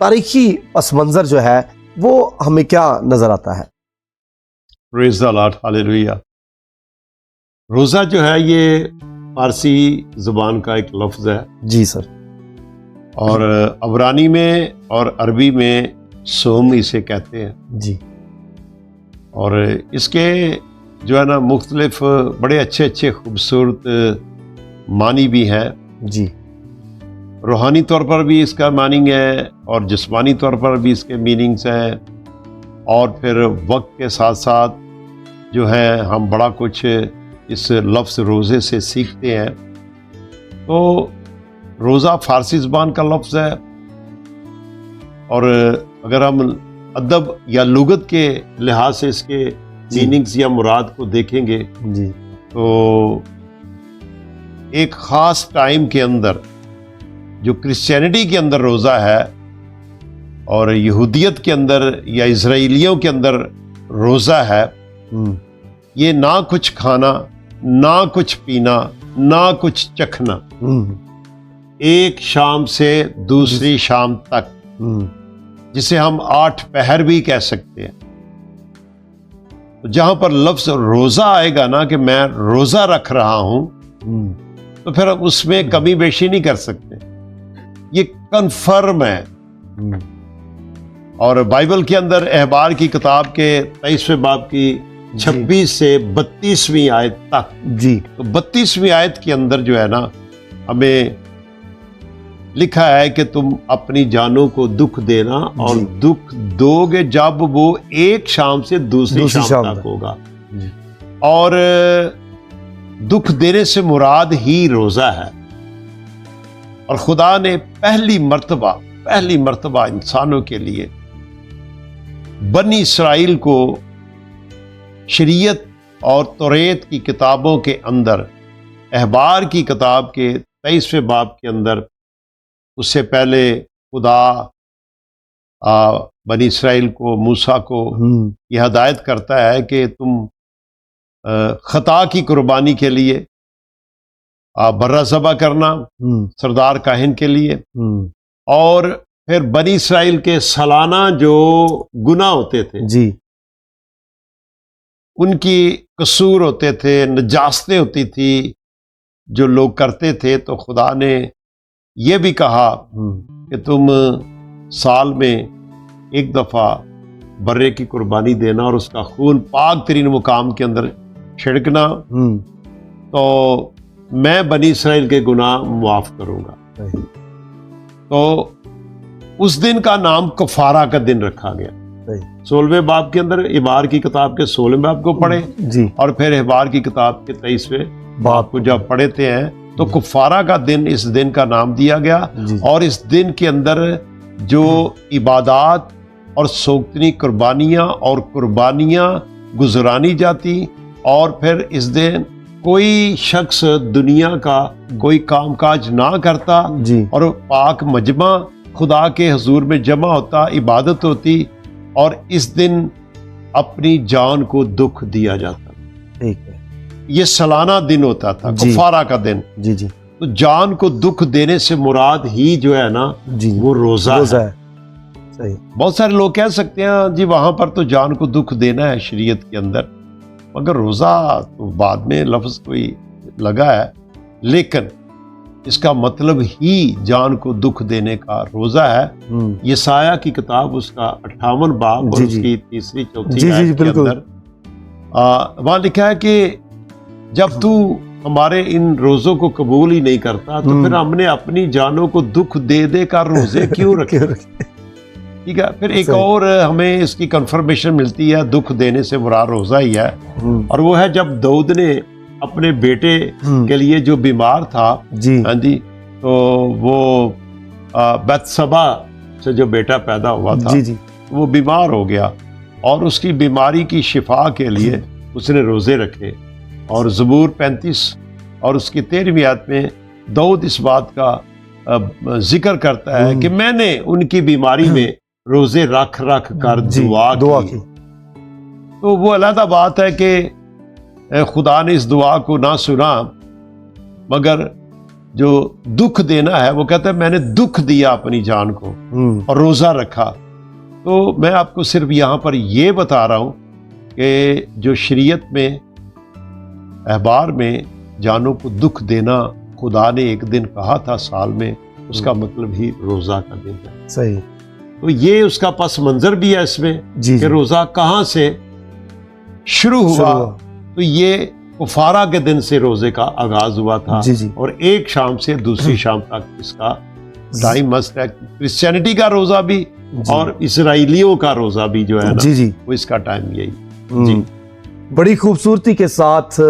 تاریخی پس منظر جو ہے وہ ہمیں کیا نظر آتا ہے؟ پریز دی لارڈ، ہاللیلویہ۔ روزہ جو ہے یہ فارسی زبان کا ایک لفظ ہے، جی سر۔ اور عبرانی میں اور عربی میں صوم اسے کہتے ہیں، جی۔ اور اس کے جو ہے نا مختلف بڑے اچھے اچھے خوبصورت معنی بھی ہیں۔ جی۔ روحانی طور پر بھی اس کا میننگ ہے اور جسمانی طور پر بھی اس کے میننگز ہیں، اور پھر وقت کے ساتھ ساتھ جو ہے ہم بڑا کچھ اس لفظ روزے سے سیکھتے ہیں۔ تو روزہ فارسی زبان کا لفظ ہے، اور اگر ہم ادب یا لغت کے لحاظ سے اس کے میننگز یا مراد کو دیکھیں گے جی، تو ایک خاص ٹائم کے اندر جو کرسچینٹی کے اندر روزہ ہے اور یہودیت کے اندر یا اسرائیلیوں کے اندر روزہ ہے، یہ نہ کچھ کھانا، نہ کچھ پینا، نہ کچھ چکھنا، ایک شام سے دوسری شام تک، جسے ہم 8 پہر بھی کہہ سکتے ہیں۔ جہاں پر لفظ روزہ آئے گا نا کہ میں روزہ رکھ رہا ہوں، تو پھر ہم اس میں کمی بیشی نہیں کر سکتے، یہ کنفرم ہے۔ اور بائبل کے اندر احبار کی کتاب کے 23ویں باب کی 26 سے 32ویں آیت تک، جی، تو 32ویں آیت کے اندر جو ہے نا ہمیں لکھا ہے کہ تم اپنی جانوں کو دکھ دینا، اور دکھ دو گے جب وہ ایک شام سے دوسری شام تک ہوگا۔ اور دکھ دینے سے مراد ہی روزہ ہے۔ اور خدا نے پہلی مرتبہ انسانوں کے لیے بنی اسرائیل کو شریعت اور توریت کی کتابوں کے اندر، احبار کی کتاب کے 23ویں باب کے اندر، اس سے پہلے خدا بنی اسرائیل کو، موسیٰ کو یہ ہدایت کرتا ہے کہ تم خطا کی قربانی کے لیے برہ ذبح کرنا سردار کاہن کے لیے، اور پھر بنی اسرائیل کے سالانہ جو گناہ ہوتے تھے، جی، ان کی قصور ہوتے تھے، نجاستیں ہوتی تھی جو لوگ کرتے تھے، تو خدا نے یہ بھی کہا کہ تم سال میں ایک دفعہ برے کی قربانی دینا اور اس کا خون پاک ترین مقام کے اندر چھڑکنا، تو میں بنی اسرائیل کے گناہ معاف کروں گا۔ تو اس دن کا نام کفارہ کا دن رکھا گیا۔ 16ویں باب کے اندر احبار کی کتاب کے 16ویں باب کو پڑھیں، اور پھر احبار کی کتاب کے 23ویں باب کو جب پڑھتے ہیں تو کفارہ کا دن، اس دن کا نام دیا گیا۔ اور اس دن کے اندر جو عبادات اور سوگتنی قربانیاں گزرانی جاتی، اور پھر اس دن کوئی شخص دنیا کا کوئی کام کاج نہ کرتا، اور پاک مجمع خدا کے حضور میں جمع ہوتا، عبادت ہوتی، اور اس دن اپنی جان کو دکھ دیا جاتا۔ یہ سالانہ دن ہوتا تھا، کفارہ کا دن۔ تو جان کو دکھ دینے سے مراد ہی جو ہے نا وہ روزہ ہے۔ بہت سارے لوگ کہہ سکتے ہیں جی وہاں پر تو جان کو دکھ دینا ہے شریعت کے اندر، مگر روزہ تو بعد میں لفظ کوئی لگا ہے، لیکن اس کا مطلب ہی جان کو دکھ دینے کا روزہ ہے۔ یسایہ کی کتاب اس کا 58 باب اور اس کی 3-4 آیت کے اندر وہاں لکھا ہے کہ جب تو ہمارے ان روزوں کو قبول ہی نہیں کرتا تو پھر ہم نے اپنی جانوں کو دکھ دے دے کر روزے کیوں رکھے؟ ٹھیک ہے، پھر ایک اور ہمیں اس کی کنفرمیشن ملتی ہے، دکھ دینے سے مراد روزہ ہی ہے، اور وہ ہے جب داؤد نے اپنے بیٹے کے لیے جو بیمار تھا، ہاں جی، تو وہ بتسبا سے جو بیٹا پیدا ہوا تھا وہ بیمار ہو گیا، اور اس کی بیماری کی شفا کے لیے اس نے روزے رکھے۔ اور زبور 35 اور اس کی 13ویں آیت میں داؤد اس بات کا ذکر کرتا ہے کہ میں نے ان کی بیماری میں روزے رکھ کر دعا کی۔ تو وہ علیحدہ بات ہے کہ خدا نے اس دعا کو نہ سنا، مگر جو دکھ دینا ہے وہ کہتا ہے میں نے دکھ دیا اپنی جان کو اور روزہ رکھا. تو میں آپ کو صرف یہاں پر یہ بتا رہا ہوں کہ جو شریعت میں احبار میں جانوں کو دکھ دینا خدا نے ایک دن کہا تھا سال میں, اس کا مطلب ہی روزہ کا دن ہے. صحیح. تو یہ اس کا پس منظر بھی ہے اس میں جی کہ روزہ کہاں سے شروع ہوا. تو یہ کفارہ کے دن سے روزے کا آغاز ہوا تھا اور ایک شام سے دوسری شام تک اس کا ٹائم مست ہے. کرسچینٹی کا روزہ بھی اور اسرائیلیوں کا روزہ بھی جو ہے نا وہ اس کا ٹائم یہی. جی بڑی خوبصورتی کے ساتھ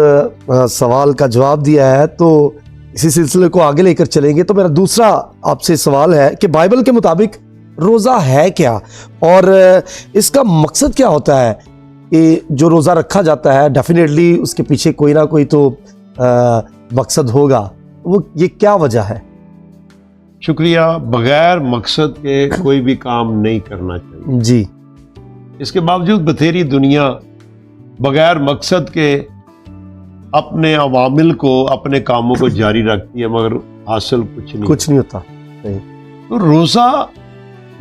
سوال کا جواب دیا ہے. تو اسی سلسلے کو آگے لے کر چلیں گے. تو میرا دوسرا آپ سے سوال ہے کہ بائبل کے مطابق روزہ ہے کیا اور اس کا مقصد کیا ہوتا ہے؟ کہ جو روزہ رکھا جاتا ہے ڈیفینیٹلی اس کے پیچھے کوئی نہ کوئی تو مقصد ہوگا, وہ یہ کیا وجہ ہے؟ شکریہ. بغیر مقصد کے کوئی بھی کام نہیں کرنا چاہیے. جی. اس کے باوجود بتھیری دنیا بغیر مقصد کے اپنے عوامل کو اپنے کاموں کو جاری رکھتی ہے مگر حاصل کچھ نہیں ہوتا. تو روزہ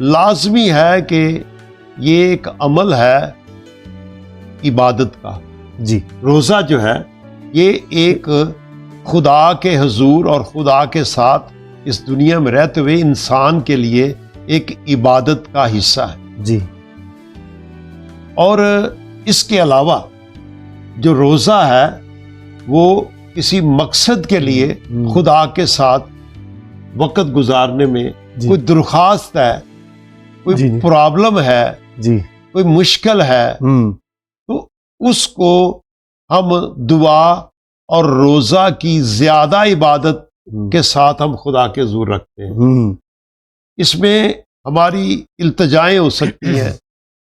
لازمی ہے کہ یہ ایک عمل ہے عبادت کا. جی. روزہ جو ہے یہ ایک خدا کے حضور اور خدا کے ساتھ اس دنیا میں رہتے ہوئے انسان کے لیے ایک عبادت کا حصہ ہے. جی. اور اس کے علاوہ جو روزہ ہے وہ کسی مقصد کے لیے خدا کے ساتھ وقت گزارنے میں کوئی درخواست ہے, کوئی پرابلم ہے, کوئی مشکل ہے, تو اس کو ہم دعا اور روزہ کی زیادہ عبادت کے ساتھ ہم خدا کے حضور رکھتے ہیں. اس میں ہماری التجائیں ہو سکتی ہیں,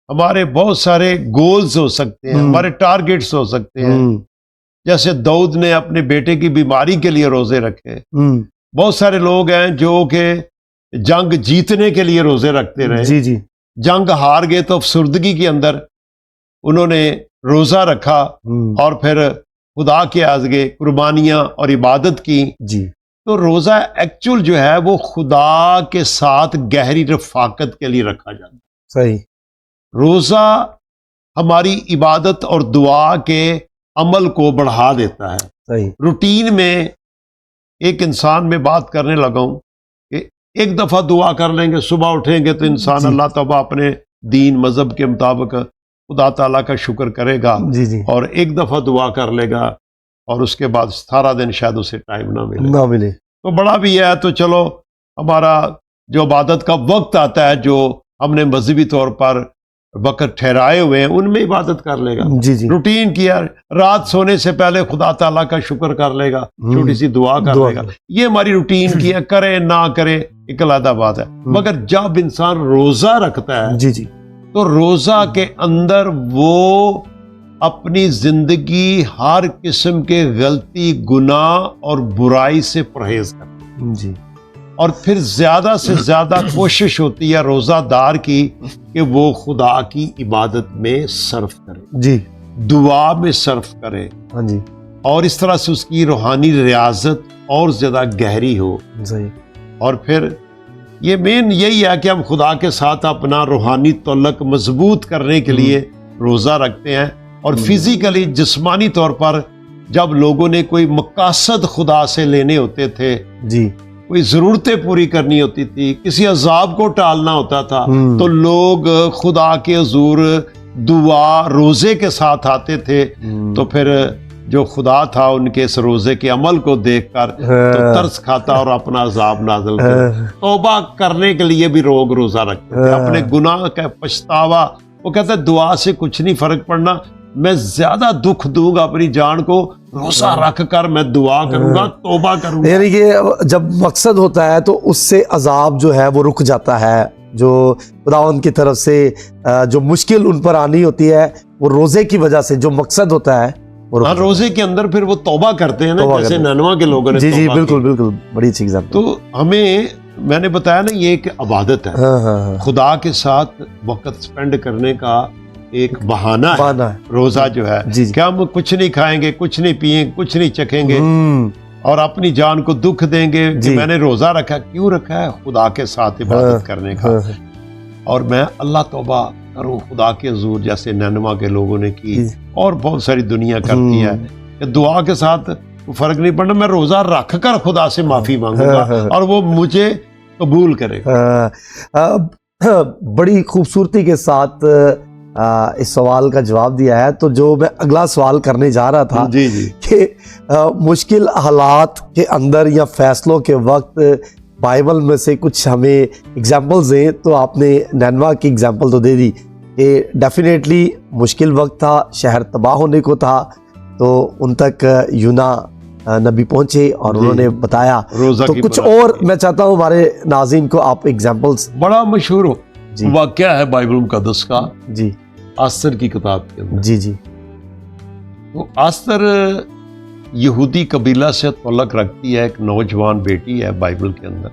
ہمارے بہت سارے گولز ہو سکتے ہیں, ہمارے ٹارگٹس ہو سکتے ہیں. جیسے داؤد نے اپنے بیٹے کی بیماری کے لیے روزے رکھے. بہت سارے لوگ ہیں جو کہ جنگ جیتنے کے لیے روزے رکھتے رہے. جنگ ہار گئے تو افسردگی کے اندر انہوں نے روزہ رکھا اور پھر خدا کے آگے قربانیاں اور عبادت کی. تو روزہ ایکچول جو ہے وہ خدا کے ساتھ گہری رفاقت کے لیے رکھا جاتا ہے. صحیح. روزہ ہماری عبادت اور دعا کے عمل کو بڑھا دیتا ہے. صحیح. روٹین میں ایک انسان میں بات کرنے لگا ہوں کہ ایک دفعہ دعا کر لیں گے, صبح اٹھیں گے تو انسان اللہ تعالیٰ اپنے دین مذہب کے مطابق خدا تعالیٰ کا شکر کرے گا اور ایک دفعہ دعا کر لے گا اور اس کے بعد سارا دن شاید اسے ٹائم نہ ملے. تو بڑا بھی ہے تو چلو ہمارا جو عبادت کا وقت آتا ہے جو ہم نے مذہبی طور پر وقت ٹھہرائے ہوئے ہیں ان میں عبادت کر لے گا. روٹین کیا, رات سونے سے پہلے خدا تعالیٰ کا شکر کر لے گا, چھوٹی سی دعا کر لے گا. یہ ہماری روٹین کی ہے, کرے نہ کرے ایک علیحدہ بات ہے. مگر جب انسان روزہ رکھتا ہے تو روزہ کے اندر وہ اپنی زندگی ہر قسم کے غلطی, گناہ اور برائی سے پرہیز کرتا ہے. اور پھر زیادہ سے زیادہ کوشش ہوتی ہے روزہ دار کی کہ وہ خدا کی عبادت میں صرف کرے, دعا میں صرف کرے, اور اس طرح سے اس کی روحانی ریاضت اور زیادہ گہری ہو. اور پھر یہ مین یہی ہے کہ ہم خدا کے ساتھ اپنا روحانی تعلق مضبوط کرنے کے لیے روزہ رکھتے ہیں. اور فزیکلی جسمانی طور پر جب لوگوں نے کوئی مقاصد خدا سے لینے ہوتے تھے, کوئی ضرورتیں پوری کرنی ہوتی تھی, کسی عذاب کو ٹالنا ہوتا تھا, تو لوگ خدا کے حضور دعا روزے کے ساتھ آتے تھے. تو پھر جو خدا تھا ان کے اس روزے کے عمل کو دیکھ کر تو ترس کھاتا اور اپنا عذاب نازل کرتا. توبہ کرنے کے لیے بھی لوگ روزہ رکھتے تھے, اپنے گناہ کا پچھتاوا. وہ کہتے ہیں دعا سے کچھ نہیں فرق پڑنا, میں زیادہ دکھ دوں گا اپنی جان کو, روزہ رکھ کر میں دعا کروں گا, توبہ کروں گا. یعنی کہ جب مقصد ہوتا ہے تو اس سے عذاب جو ہے وہ رک جاتا ہے. جو خداوند کی طرف سے جو مشکل ان پر آنی ہوتی ہے وہ روزے کی وجہ سے, جو مقصد ہوتا ہے وہ روزے کے اندر پھر وہ توبہ کرتے ہیں نا, جیسے نینوا کے لوگوں نے. جی بالکل بڑی اچھی ایگزامپل. تو ہمیں, میں نے بتایا نا, یہ ایک عبادت ہے, خدا کے ساتھ وقت سپینڈ کرنے کا ایک بہانہ ہے روزہ جو ہے. کہ ہم کچھ نہیں کھائیں گے, کچھ نہیں پیئیں, کچھ نہیں چکھیں گے, اور اپنی جان کو دکھ دیں گے کہ جی. میں نے روزہ رکھا. کیوں رکھا ہے؟ خدا کے ساتھ عبادت کرنے کا. اور میں اللہ توبہ کروں خدا کے حضور، جیسے نینوا کے لوگوں نے کی اور بہت ساری دنیا کرتی ہے کہ دعا کے ساتھ فرق نہیں پڑنا، میں روزہ رکھ کر خدا سے معافی مانگوں گا اور وہ مجھے قبول کرے گا. بڑی خوبصورتی کے ساتھ اس سوال کا جواب دیا ہے. تو جو میں اگلا سوال کرنے جا رہا تھا جی جی کہ مشکل حالات کے اندر یا فیصلوں کے وقت بائبل میں سے کچھ ہمیں ایگزامپلز دیں. تو آپ نے نینوا کی ایگزامپل تو دے دی کہ ڈیفینیٹلی مشکل وقت تھا، شہر تباہ ہونے کو تھا، تو ان تک یونا نبی پہنچے اور انہوں نے بتایا. تو کچھ اور میں چاہتا ہوں ہمارے ناظرین کو آپ ایگزامپلز. بڑا مشہور واقعہ ہے بائبل مقدس کا جی آستر کی کتاب کے اندر. جی جی تو آستر یہودی قبیلہ سے تعلق رکھتی ہے، ایک نوجوان بیٹی ہے بائبل کے اندر.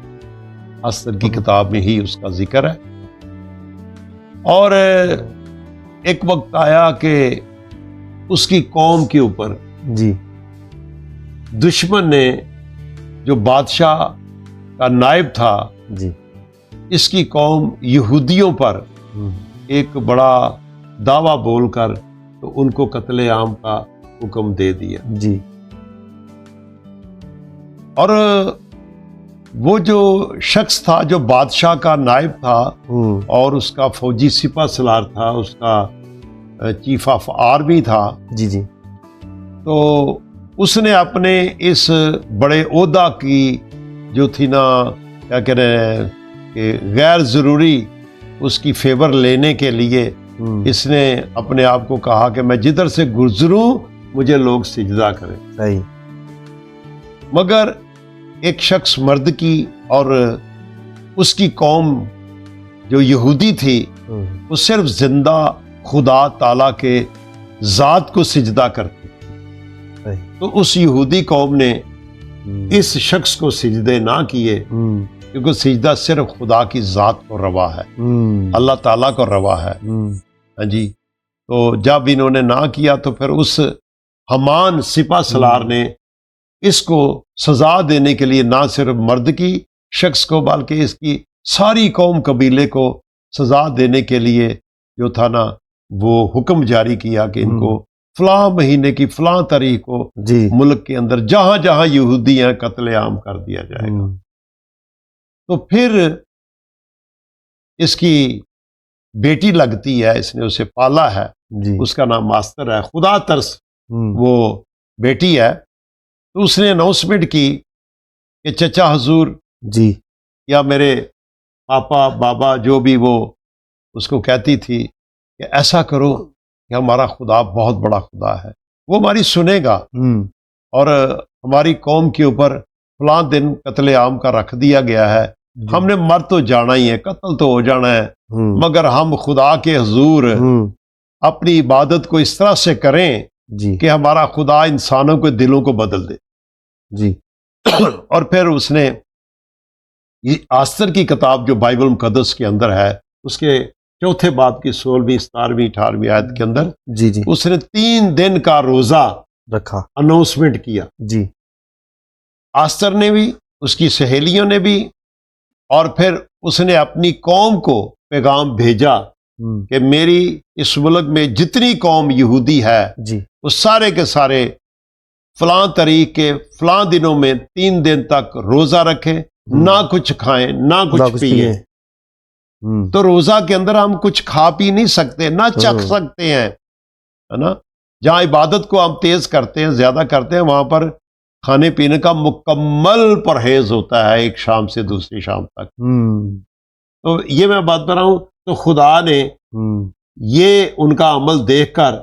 آستر کی کتاب میں ہی اس کا ذکر ہے. اور ایک وقت آیا کہ اس کی قوم کے اوپر جی دشمن نے، جو بادشاہ کا نائب تھا، جی اس کی قوم یہودیوں پر ایک بڑا دعویٰ بول کر تو ان کو قتل عام کا حکم دے دیا. جی اور وہ جو شخص تھا جو بادشاہ کا نائب تھا اور اس کا فوجی سپہ سالار تھا، اس کا چیف آف آرمی تھا، جی جی تو اس نے اپنے اس بڑے عہدہ کی جو تھی نا، کیا کہہ رہے ہیں کہ غیر ضروری اس کی فیور لینے کے لیے اس نے اپنے آپ کو کہا کہ میں جدھر سے گزروں مجھے لوگ سجدہ کریں. صحیح. مگر ایک شخص مرد کی اور اس کی قوم جو یہودی تھی وہ صرف زندہ خدا تعالیٰ کے ذات کو سجدہ کرتی. تو اس یہودی قوم نے اس شخص کو سجدے نہ کیے، کیونکہ سجدہ صرف خدا کی ذات کو روا ہے، اللہ تعالیٰ کو روا ہے. ہاں جی. تو جب انہوں نے نہ کیا تو پھر اس حمان سپہ سالار نے اس کو سزا دینے کے لیے نہ صرف مرد کی شخص کو بلکہ اس کی ساری قوم قبیلے کو سزا دینے کے لیے جو تھا نا وہ حکم جاری کیا کہ ان کو فلاں مہینے کی فلاں تاریخ کو ملک کے اندر جہاں جہاں یہودی ہیں قتل عام کر دیا جائے گا. تو پھر اس کی بیٹی لگتی ہے، اس نے اسے پالا ہے، اس کا نام ماستر ہے، خدا ترس وہ بیٹی ہے. تو اس نے اناؤنسمنٹ کی کہ چچا حضور جی یا میرے پاپا بابا جو بھی وہ اس کو کہتی تھی کہ ایسا کرو کہ ہمارا خدا بہت بڑا خدا ہے، وہ ہماری سنے گا اور ہماری قوم کے اوپر فلاں دن قتل عام کا رکھ دیا گیا ہے. ہم نے مر تو جانا ہی ہے، قتل تو ہو جانا ہے، مگر ہم خدا کے حضور اپنی عبادت کو اس طرح سے کریں کہ ہمارا خدا انسانوں کے دلوں کو بدل دے. جی اور پھر اس نے یہ آستر کی کتاب جو بائبل مقدس کے اندر ہے اس کے چوتھے باب کی 16ویں 17ویں 18ویں آیت کے اندر جی جی اس نے 3 دن کا روزہ رکھا، اناؤنسمنٹ کیا. جی آستر نے بھی، اس کی سہیلیوں نے بھی، اور پھر اس نے اپنی قوم کو پیغام بھیجا کہ میری اس ملک میں جتنی قوم یہودی ہے جی وہ سارے کے سارے فلاں تاریخ کے فلاں دنوں میں 3 دن تک روزہ رکھیں، نہ کچھ کھائیں نہ کچھ پیئیں. تو روزہ کے اندر ہم کچھ کھا پی نہیں سکتے، نہ چکھ سکتے ہیں، ہے نا. جہاں عبادت کو ہم تیز کرتے ہیں، زیادہ کرتے ہیں، وہاں پر کھانے پینے کا مکمل پرہیز ہوتا ہے ایک شام سے دوسری شام تک. تو یہ میں بات کر رہا ہوں. تو خدا نے یہ ان کا عمل دیکھ کر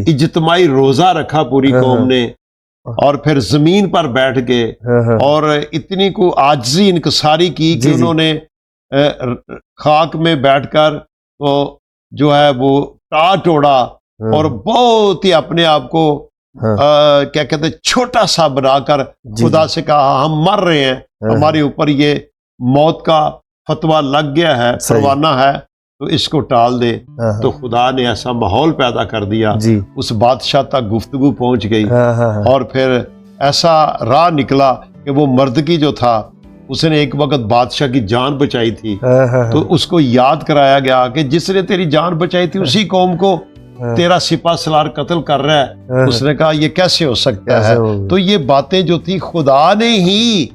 اجتماعی روزہ رکھا پوری قوم نے، اور پھر زمین پر بیٹھ گئے اور اتنی کو عاجزی انکساری کی کہ انہوں نے خاک میں بیٹھ کر تو جو ہے وہ ٹاٹ اوڑا اور بہت ہی اپنے آپ کو کیا کہتے ہیں چھوٹا سا بنا کر خدا سے کہا ہم مر رہے ہیں، ہمارے اوپر یہ موت کا فتویٰ لگ گیا ہے، پروانہ ہے، تو اس کو ٹال دے. تو خدا نے ایسا ماحول پیدا کر دیا، اس بادشاہ تک گفتگو پہنچ گئی اور پھر ایسا راہ نکلا کہ وہ مرد کی جو تھا اس نے ایک وقت بادشاہ کی جان بچائی تھی، تو اس کو یاد کرایا گیا کہ جس نے تیری جان بچائی تھی اسی قوم کو تیرا سپہ سالار قتل کر رہا ہے۔ اس نے کہا یہ کیسے ہو سکتا ہے؟ تو یہ باتیں جو تھی خدا نے ہی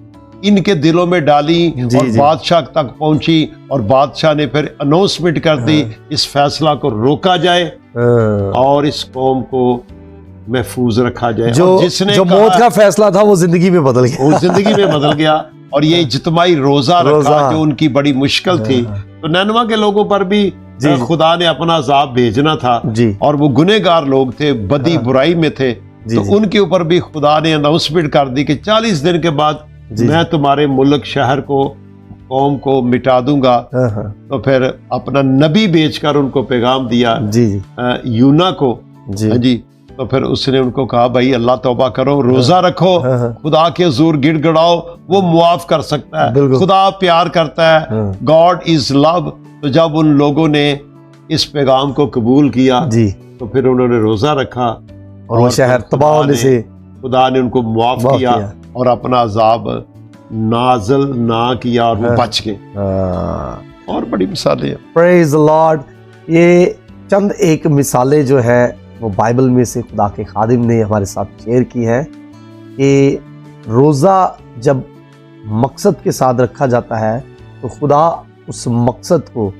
ان کے دلوں میں ڈالی اور بادشاہ تک پہنچی، اور بادشاہ نے پھر اناؤنسمنٹ کر دی اس فیصلہ کو روکا جائے اور اس قوم کو محفوظ رکھا جائے۔ جو موت کا فیصلہ تھا وہ زندگی میں بدل گیا، وہ زندگی میں بدل گیا، اور یہ اجتماعی روزہ رکھا جو ان کی بڑی مشکل تھی۔ تو نینوا کے لوگوں پر بھی خدا نے اپنا عذاب بھیجنا تھا، اور وہ گنہگار لوگ تھے، بدی برائی میں تھے، تو ان کے اوپر بھی خدا نے اناؤنسمنٹ کر دی کہ 40 دن کے بعد میں تمہارے ملک شہر کو قوم کو مٹا دوں گا۔ تو پھر اپنا نبی بھیج کر ان کو پیغام دیا یونا کو، جی تو پھر اس نے ان کو کہا بھائی اللہ توبہ کرو، روزہ رکھو، خدا کے حضور گڑ گڑاؤ، وہ معاف کر سکتا ہے، خدا پیار کرتا ہے، گاڈ از لو۔ تو جب ان لوگوں نے اس پیغام کو قبول کیا تو پھر انہوں نے روزہ رکھا، اور وہ شہر تباہ ہونے سے خدا نے ان کو معاف کیا اور اپنا عذاب نازل نہ کیا، اور وہ بچ گئے۔ اور بڑی مثالیں ہیں۔ پریز دی لارڈ۔ یہ چند ایک مثالیں جو ہے وہ بائبل میں سے خدا کے خادم نے ہمارے ساتھ شیئر کی ہے کہ روزہ جب مقصد کے ساتھ رکھا جاتا ہے تو خدا اس مقصد کو،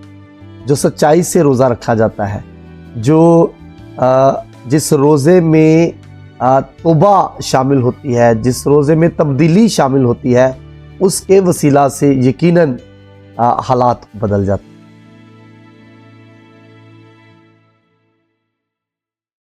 جو سچائی سے روزہ رکھا جاتا ہے، جو جس روزے میں توبہ شامل ہوتی ہے، جس روزے میں تبدیلی شامل ہوتی ہے، اس کے وسیلہ سے یقیناً حالات بدل جاتے ہیں۔